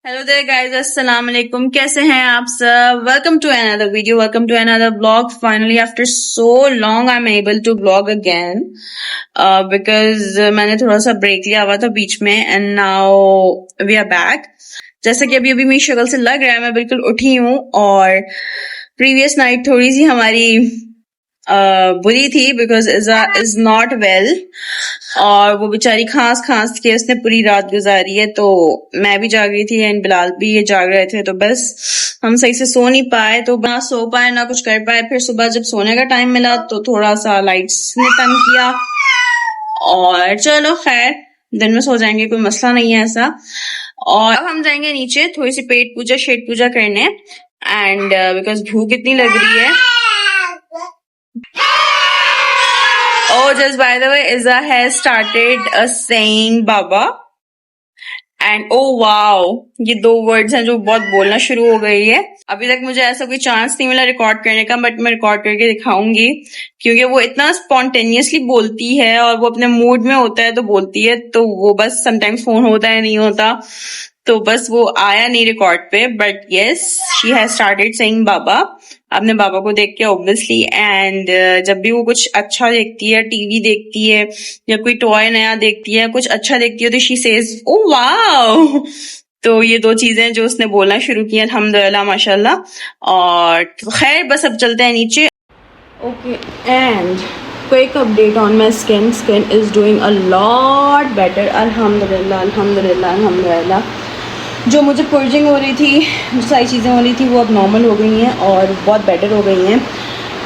Hello there guys, अस्सलाम वालेकुम। कैसे हैं आप सब? Welcome to another video, welcome to another blog. Finally after so long I am able to blog again because मैंने थोड़ा सा ब्रेक लिया हुआ था बीच में and now we are back. जैसा कि अभी अभी मेरी शक्ल से लग रहा है, मैं बिल्कुल उठी हूँ और प्रीवियस नाइट थोड़ी सी हमारी बुरी थी बिकॉज इज़ा इज नॉट वेल और वो बेचारी खांस के उसने पूरी रात गुजारी है। तो मैं भी जाग रही थी एंड बिलाल भी ये जाग रहे थे, तो बस हम सही से सो नहीं पाए, तो ना सो पाए ना कुछ कर पाए। फिर सुबह जब सोने का टाइम मिला तो थोड़ा सा लाइट्स ने तंग किया और चलो खैर दिन में सो जाएंगे, कोई मसला नहीं है ऐसा। और अब हम जाएंगे नीचे थोड़ी सी पेट पूजा शेट पूजा करने एंड बिकॉज भूख इतनी लग रही है। Oh, just by the way, Izza has started saying Baba and oh wow, ये दो वर्ड्स हैं जो बहुत बोलना शुरू हो गई है। अभी तक मुझे ऐसा कोई चांस नहीं मिला रिकॉर्ड करने का, बट मैं रिकॉर्ड करके दिखाऊंगी क्योंकि वो इतना स्पॉन्टेनियसली बोलती है और वो अपने मूड में होता है तो बोलती है, तो वो बस समटाइम्स फोन होता है नहीं होता, तो बस वो आया नहीं रिकॉर्ड पे। But yes, she has started saying baba अपने बाबा को देख के ऑब्वियसली। एंड जब भी वो कुछ अच्छा देखती है, टीवी देखती है या कोई टॉय नया देखती है, कुछ अच्छा देखती है, तो शी सेज ओ वाओ। तो ये दो चीजें जो उसने बोलना शुरू की अल्हम्दुलिल्लाह माशाल्लाह। और खैर बस अब चलते हैं नीचे। Okay, and quick update on my skin is doing a lot better अल्हम्दुलिल्लाह अल्हम्दुलिल्लाह अल्हम्दुलिल्लाह। जो मुझे पुर्जिंग हो रही थी, जो सारी चीज़ें हो रही थी, वो अब नॉर्मल हो गई हैं और बहुत बेटर हो गई हैं।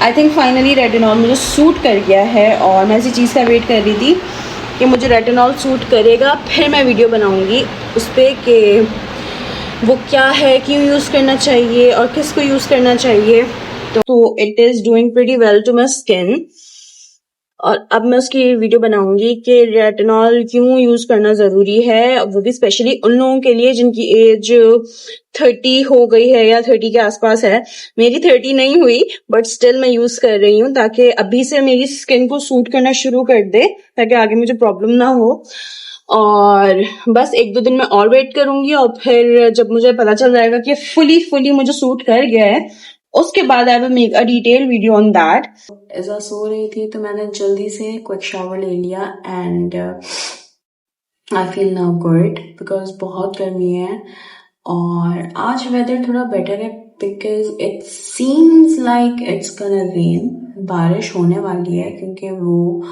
आई थिंक फाइनली रेटिनॉल मुझे सूट कर गया है और मैं इसी चीज़ का वेट कर रही थी कि मुझे रेटिनॉल सूट करेगा, फिर मैं वीडियो बनाऊंगी उस पर कि वो क्या है, क्यों यूज़ करना चाहिए और किसको यूज़ करना चाहिए। तो it is doing pretty well to my skin और अब मैं उसकी वीडियो बनाऊंगी कि रेटिनॉल क्यों यूज करना जरूरी है, वो भी स्पेशली उन लोगों के लिए जिनकी एज 30 हो गई है या 30 के आसपास है। मेरी 30 नहीं हुई बट स्टिल मैं यूज कर रही हूँ ताकि अभी से मेरी स्किन को सूट करना शुरू कर दे, ताकि आगे मुझे प्रॉब्लम ना हो। और बस एक दो दिन में और वेट करूंगी और फिर जब मुझे पता चल जाएगा कि फुली मुझे सूट कर गया है, उसके बाद I will make a detail video on that. ऐसा सो रही थी तो मैंने जल्दी से क्विक शावर ले लिया and I feel now good because बहुत गर्मी है और आज वेदर थोड़ा बेटर है because it seems like it's gonna rain. बारिश होने वाली है क्योंकि वो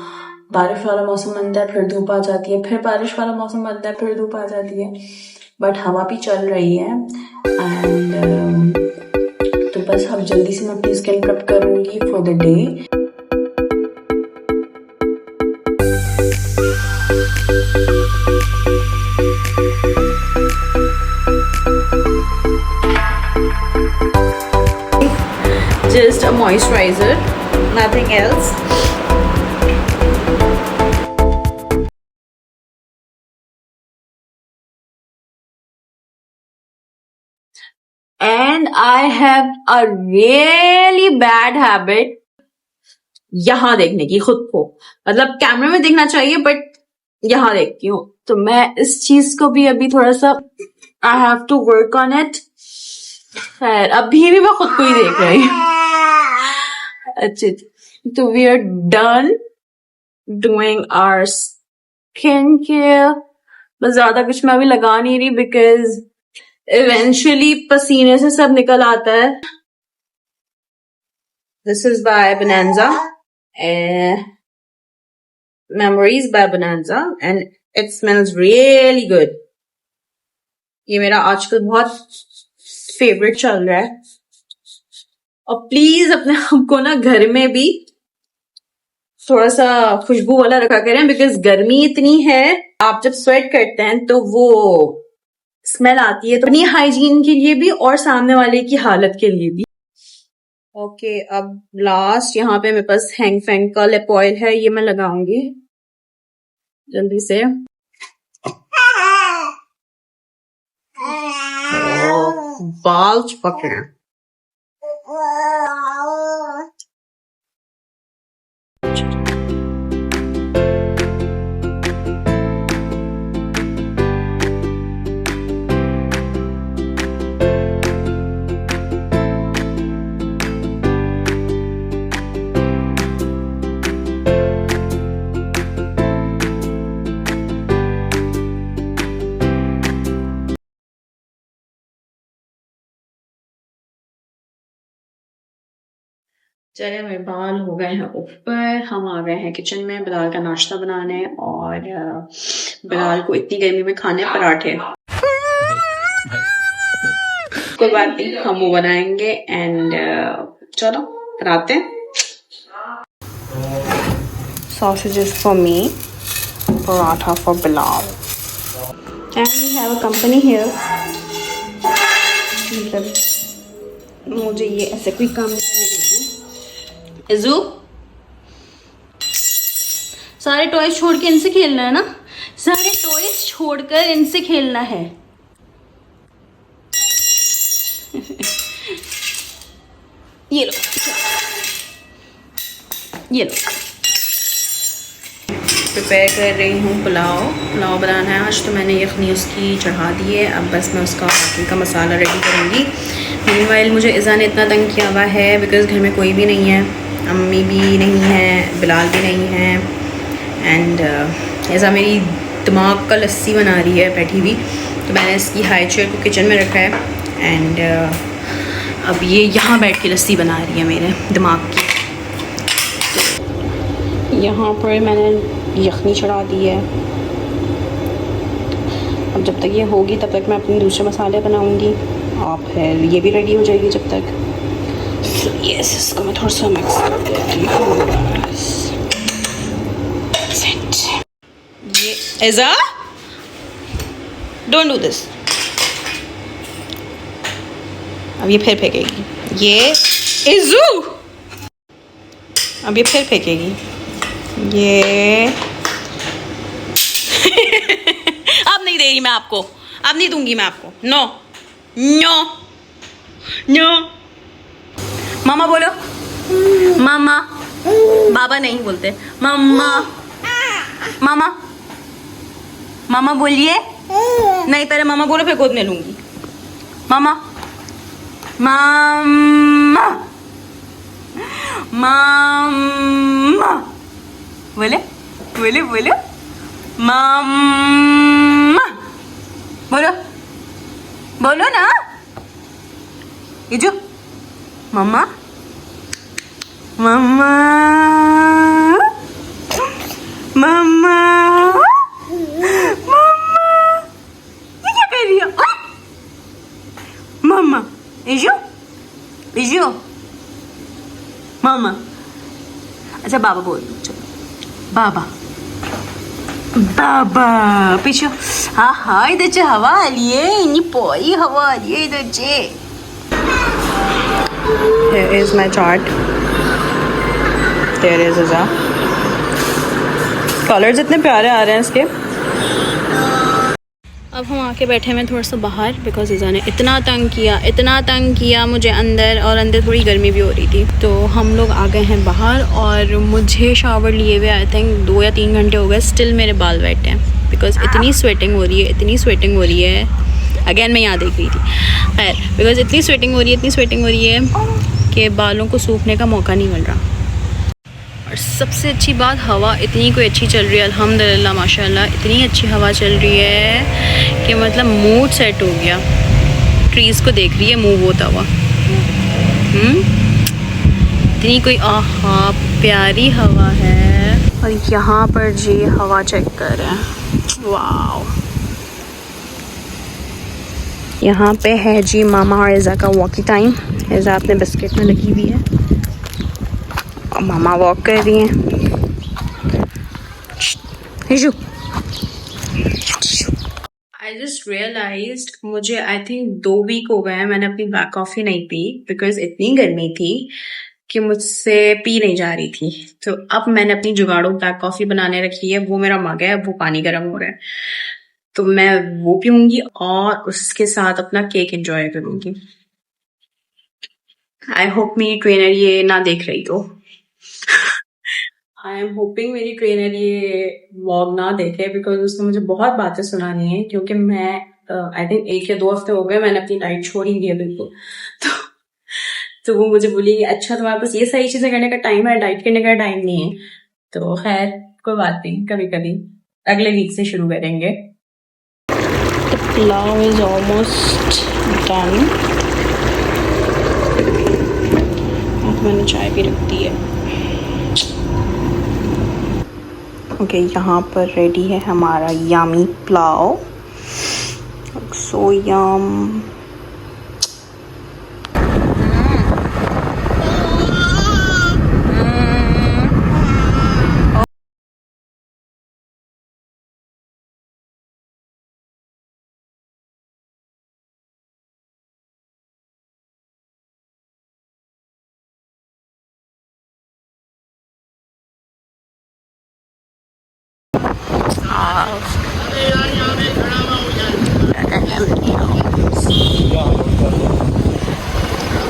बारिश वाला मौसम बनता है, फिर धूप आ जाती है, फिर बारिश वाला मौसम बनता है, फिर धूप आ जाती है, बट हवा भी चल रही है। एंड तो बस अब जल्दी से मैं अपनी स्किन प्रेप करूंगी for the day. Just a moisturizer, nothing else. And I have a really bad habit यहाँ देखने की खुद को, मतलब कैमरे में देखना चाहिए बट यहाँ देखती हूँ, तो मैं इस चीज को भी अभी थोड़ा सा I have to work on it. खैर अभी भी मैं खुद को ही देख रही हूँ। अच्छा, तो we are done doing our skin care. बस ज्यादा कुछ मैं अभी लगा नहीं रही बिकॉज इवेंचुअली पसीने से सब निकल आता है। This is by Bonanza, Memories by Bonanza and it smells really good. ये मेरा आजकल बहुत फेवरेट चल रहा है। और प्लीज अपने आप को ना घर में भी थोड़ा सा खुशबू वाला रखा करें बिकॉज गर्मी इतनी है, आप जब स्वेट करते हैं तो वो स्मेल आती है, तो अपनी हाइजीन के लिए भी और सामने वाले की हालत के लिए भी। ओके, अब लास्ट यहाँ पे मेरे पास हैंग फैंग का लिप ऑयल है, ये मैं लगाऊंगी जल्दी से। बाल चिपक रहे हैं। चले मेरे बाल हो गए हैं ऊपर, हम आ गए हैं किचन में बिलाल का नाश्ता बनाने, और बिलाल को इतनी गर्मी में खाने पराठे। कोई बात नहीं, हम वो बनाएंगे एंड चलो बनाते हैं। Sausages for me, paratha for Bilal, and we have a company here. मतलब मुझे ये ऐसे कोई काम नहीं करने देती। इज़ू, सारे टॉयज छोड़ के इनसे खेलना है ना, सारे टॉयज छोड़कर इनसे खेलना है। ये लो, ये लो। प्रिपेयर कर रही हूँ पुलाव बनाना है आज, तो मैंने यखनी उसकी चढ़ा दी है। अब बस मैं उसका बाकी का मसाला रेडी करूँगी। मीनवाइल मुझे इज़ा ने इतना तंग किया हुआ है बिकॉज़ घर में कोई भी नहीं है, अम्मी भी नहीं है, बिलाल भी नहीं है, एंड इज़ा मेरी दिमाग का लस्सी बना रही है बैठी हुई। तो मैंने इसकी हाई चेयर को किचन में रखा है एंड अब ये यहाँ बैठ के लस्सी बना रही है मेरे दिमाग की। तो यहाँ पर मैंने यखनी चढ़ा दी है। अब जब तक ये होगी तब तक मैं अपने दूसरे मसाले बनाऊंगी और फिर ये भी रेडी हो जाएगी जब तक। यस, इसको मैं थोड़ा सा मिक्स कर देती हूँ। ये इज़ा, डोंट डू दिस। अब ये फिर फेंकेगी। ये इज़ू, अब ये फिर फेंकेगी। ये अब नहीं दे रही मैं आपको, अब नहीं दूंगी मैं आपको। No no no. मामा बोलो, मामा। बाबा नहीं बोलते, मामा। मामा, मामा बोलिए। नहीं, पहले मामा बोलो फिर गोद में लूंगी। मामा, मामा, मामा। बोले बोले बोलो, मामा। बोलो बोलो ना, इजू। मम्मा, मम्मा, मम्मा, मम्मा। ये क्या कर रही हो? मम्मा, इजू, इजू, मम्मा। अच्छा बाबा बोल, चलो बाबा, बाबा। पीछे, हाँ हाँ, इधर से हवा आ रही है, इतनी पोई हवा आ रही है इधर से। Here is my chart. There is Iza. Colours इतने प्यारे आ रहे हैं इसके। अब हम आके बैठे हैं थोड़ा सा बाहर बिकॉज इज़ा ने इतना तंग किया मुझे अंदर, और अंदर थोड़ी गर्मी भी हो रही थी। तो हम लोग आ गए हैं बाहर और मुझे शावर लिए हुए आई थिंक 2 या 3 घंटे हो गए। स्टिल मेरे बाल वेट हैं बिकॉज इतनी स्वेटिंग हो रही है। अगेन मैं यहाँ देख रही थी, खैर बिकॉज इतनी स्वेटिंग हो रही है कि बालों को सूखने का मौका नहीं मिल रहा। और सबसे अच्छी बात, हवा इतनी कोई अच्छी चल रही है अल्हम्दुलिल्लाह माशाल्लाह। इतनी अच्छी हवा चल रही है कि मतलब मूड सेट हो गया। ट्रीज़ को देख रही है मूव होता हुआ। इतनी कोई आहा प्यारी हवा है। और यहाँ पर जी हवा चेक कर रहे हैं, वाह। यहाँ पे है जी मामा और इज़ा का वॉकी टाइम। इज़ा अपने बिस्किट में लगी हुई है और मामा वॉक कर रही हैं। आई जस्ट रियलाइज्ड, मुझे आई थिंक 2 वीक हो गए हैं मैंने अपनी ब्लैक कॉफ़ी नहीं पी बिकॉज इतनी गर्मी थी कि मुझसे पी नहीं जा रही थी। तो अब मैंने अपनी जुगाड़ो ब्लैक कॉफ़ी बनाने रखी है। वो मेरा मग है, वो पानी गर्म हो रहा है, तो मैं वो पीऊंगी और उसके साथ अपना केक एंजॉय करूंगी। आई होप मेरी ट्रेनर ये ना देख रही हो। आई एम होपिंग मेरी ट्रेनर ये व्लॉग ना देखे बिकॉज उसने मुझे बहुत बातें सुनानी है, क्योंकि मैं आई थिंक 1 या 2 हफ्ते हो गए मैंने अपनी डाइट छोड़ ही दी है बिल्कुल। तो वो मुझे बोली अच्छा तुम्हारे पास ये सारी चीजें करने का टाइम है, डाइट करने का टाइम नहीं है। तो खैर कोई बात नहीं, कभी कभी अगले वीक से शुरू करेंगे। The pulao is almost done। अब मैंने चाय भी रखती है। ओके, यहाँ पर रेडी है हमारा यामी पुलाव। सो यम।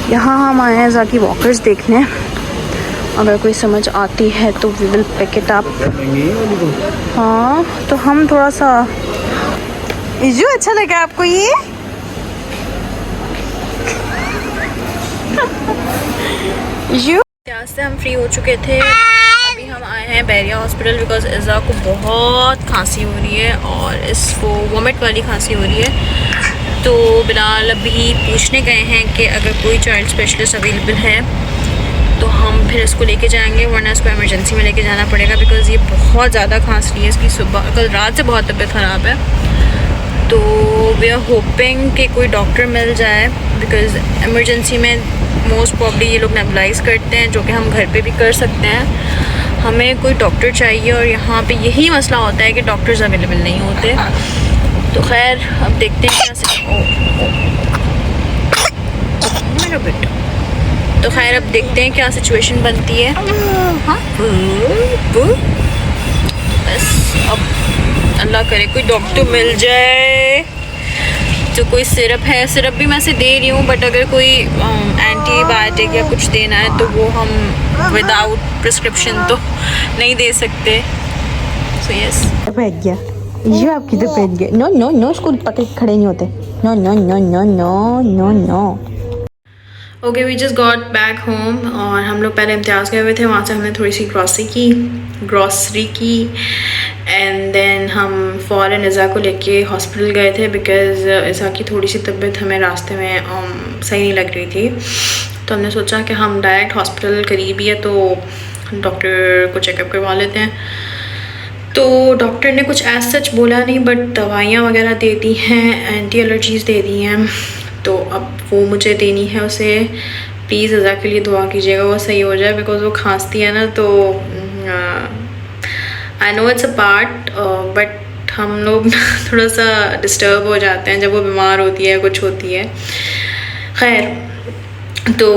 यहाँ हम आए हैं जाकी वॉकर्स देखने। अगर कोई समझ आती है तो we will pick it up. हाँ, तो हम थोड़ा सा इजू अच्छा लगा आपको ये? इजू यहाँ से हम फ्री हो चुके थे। अभी हम आए हैं बैरिया हॉस्पिटल बिकॉज इज़ा को बहुत खांसी हो रही है और इसको वोमिट वाली खांसी हो रही है। तो बिलाल अभी पूछने गए हैं कि अगर कोई चाइल्ड स्पेशलिस्ट अवेलेबल है तो हम फिर इसको लेके जाएंगे, वरना इसको इमरजेंसी में लेके जाना पड़ेगा बिकॉज़ ये बहुत ज़्यादा खांस रही है। इसकी सुबह कल रात से बहुत तबीयत ख़राब है। तो वी आर होपिंग कि कोई डॉक्टर मिल जाए बिकॉज़ इमरजेंसी में मोस्ट प्रॉब्ली ये लोग नेबुलाइज करते हैं, जो कि हम घर पे भी कर सकते हैं। हमें कोई डॉक्टर चाहिए और यहाँ पे यही मसला होता है कि डॉक्टर्स अवेलेबल नहीं होते। तो खैर अब देखते हैं क्या मेरा बेटा। तो खैर अब देखते हैं क्या सिचुएशन बनती है। हाँ, बस अब अल्लाह करे कोई डॉक्टर मिल जाए। तो कोई सिरप है, सिरप भी मैं से दे रही हूँ, बट अगर कोई एंटीबायोटिक या कुछ देना है तो वो हम विदाउट प्रिस्क्रिप्शन तो नहीं दे सकते। सो यस, बैठ गया ये आपकी तो बैठ गया। नो नो नो, स्कूल पकड़ खड़े नहीं होते। No no no no no no no. Okay, we just got back home और हम लोग पहले इम्तियाज़ गए हुए थे, वहाँ से हमने थोड़ी सी ग्रॉसरी की एंड देन हम फ़ौरन इज़ा को लेके हॉस्पिटल गए थे बिकॉज़ इज़ा की थोड़ी सी तबीयत हमें रास्ते में सही नहीं लग रही थी। तो हमने सोचा कि हम डायरेक्ट हॉस्पिटल करीब ही है तो डॉक्टर को चेकअप करवा लेते हैं। तो डॉक्टर ने कुछ एज सच बोला नहीं, बट दवाइयाँ वगैरह दे दी हैं, एंटी एलर्जीज़ दे दी हैं। तो अब वो मुझे देनी है उसे। प्लीज़ इज़ा के लिए दुआ कीजिएगा वो सही हो जाए बिकॉज़ वो खांसती है ना। तो I know it's a part, but हम लोग थोड़ा सा डिस्टर्ब हो जाते हैं जब वो बीमार होती है, कुछ होती है। खैर, तो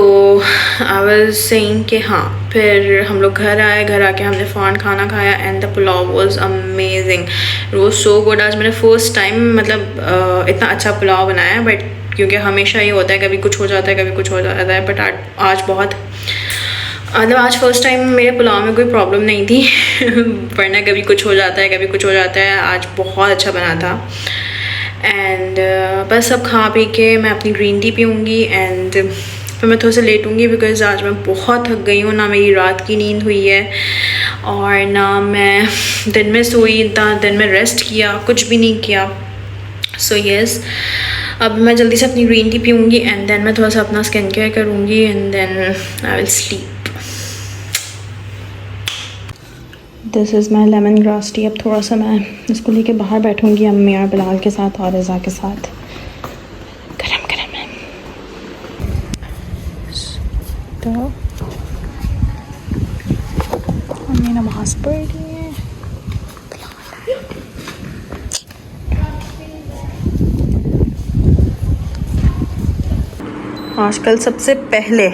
आई वाज सेइंग कि हाँ, फिर हम लोग घर आए। घर आके हमने फ़ौरन खाना खाया and the pulao was amazing. It was so good. आज मैंने फ़र्स्ट टाइम मतलब इतना अच्छा पुलाव बनाया है, बट क्योंकि हमेशा ये होता है कभी कुछ हो जाता है कभी कुछ हो जाता है, बट आज बहुत मतलब आज फ़र्स्ट टाइम मेरे पुलाव में कोई प्रॉब्लम नहीं थी वरना कभी कुछ हो जाता है कभी कुछ हो जाता है। आज बहुत अच्छा बना था एंड बस अब खा पी के मैं अपनी ग्रीन टी पीऊँगी एंड फिर मैं थोड़ा सा लेटूँगी बिकॉज़ आज मैं बहुत थक गई हूँ। ना मेरी रात की नींद हुई है और ना मैं दिन में सोई, इतना दिन में रेस्ट किया, कुछ भी नहीं किया। सो यस, अब मैं जल्दी से अपनी ग्रीन टी पीऊँगी एंड देन मैं थोड़ा सा अपना स्किन केयर करूँगी and then I will sleep. This is my lemon grass tea. अब थोड़ा सा मैं इसको लेके बाहर बैठूँगी अम्मी और बिलाल के साथ और रज़ा के साथ। गरम गरम है। तो हमने नमाज पढ़ ली है। आजकल सबसे पहले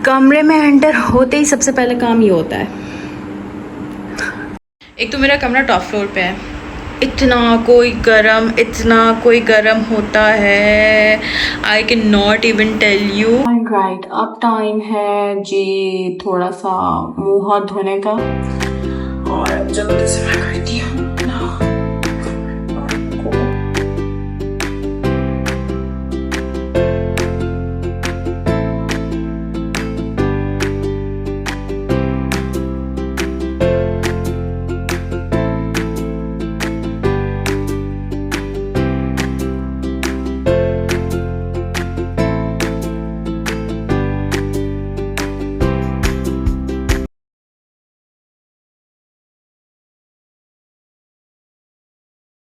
कमरे में एंटर होते ही सबसे पहले काम ये होता है। एक तो मेरा कमरा टॉप फ्लोर पे है, इतना कोई गरम होता है, I can not even tell you. Right, अब टाइम है जी थोड़ा सा मुँह हाथ धोने का और अब जल्दी से मैं करती हूँ।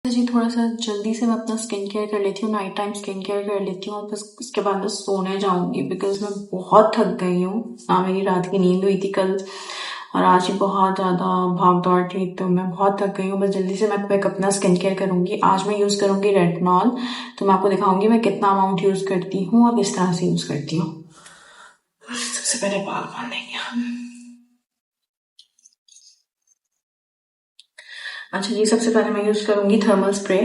जी थोड़ा सा जल्दी से मैं अपना स्किन केयर कर लेती हूँ, नाइट टाइम स्किन केयर कर लेती हूँ और बस उसके बाद बस सोने जाऊंगी बिकॉज मैं बहुत थक गई हूँ। ना मेरी रात की नींद हुई थी कल और आज ही बहुत ज़्यादा भाग दौड़ थी, तो मैं बहुत थक गई हूँ। बस जल्दी से मैं एक अपना स्किन केयर करूंगी। आज मैं यूज़ करूंगी रेटिनॉल, तो मैं आपको दिखाऊंगी मैं कितना अमाउंट यूज़ करती हूँ और किस तरह से यूज़ करती हूँ। सबसे पहले बाल बांधेंगे हम। अच्छा जी, सबसे पहले मैं यूज़ करूंगी थर्मल स्प्रे।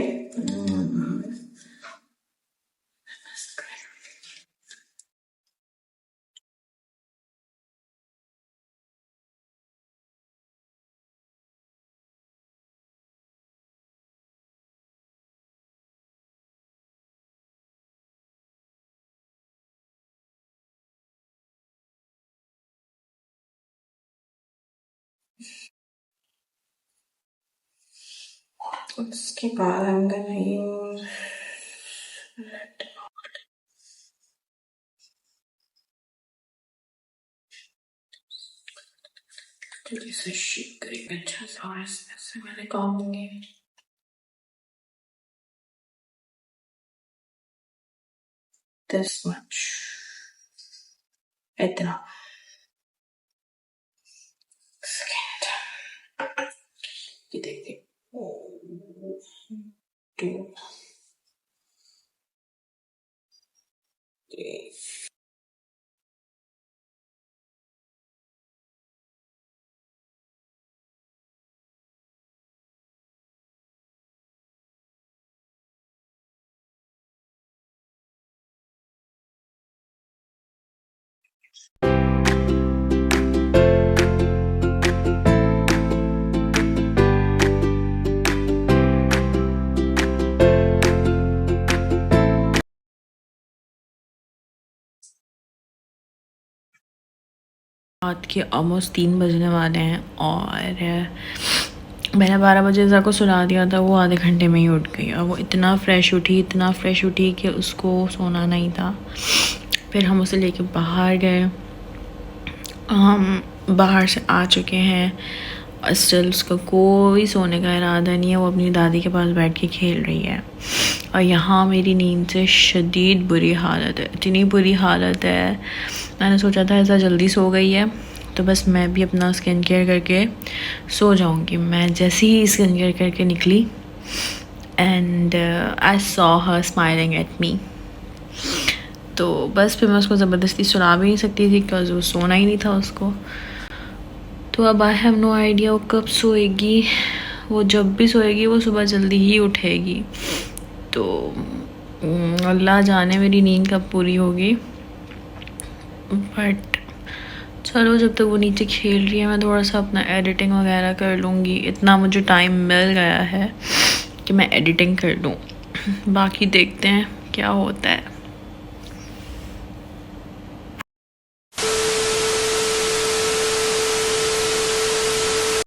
उसके बाद हम यूज जल्दी से शेक करेंगे अच्छा से और इसमें से मैं निकालूंगी दिस मच, इतना। ये देखिए 2 3 रात के ऑलमोस्ट 3 बजने वाले हैं और मैंने 12 बजे ज़ा को सुला दिया था, वो आधे घंटे में ही उठ गई और वो इतना फ्रेश उठी कि उसको सोना नहीं था। फिर हम उसे लेके बाहर गए, हम बाहर से आ चुके हैं, स्टिल उसका कोई सोने का इरादा नहीं है, वो अपनी दादी के पास बैठ के खेल रही है। और यहाँ मेरी नींद से शदीद बुरी हालत है, इतनी बुरी हालत है। मैंने सोचा था ऐसा जल्दी सो गई है तो बस मैं भी अपना स्किन केयर करके सो जाऊँगी। मैं जैसे ही स्किन केयर करके निकली and I saw her smiling at me, तो बस फिर मैं उसको ज़बरदस्ती सुला भी नहीं सकती थी बिकॉज वो सोना ही नहीं था उसको। तो अब आई हैव नो आइडिया वो कब सोएगी। वो जब भी सोएगी वो सुबह जल्दी ही उठेगी, तो अल्लाह जाने मेरी नींद कब पूरी होगी। बट चलो, जब तक वो नीचे खेल रही है मैं थोड़ा सा अपना एडिटिंग वगैरह कर लूँगी। इतना मुझे टाइम मिल गया है कि मैं एडिटिंग कर लूँ, बाकी देखते हैं क्या होता है।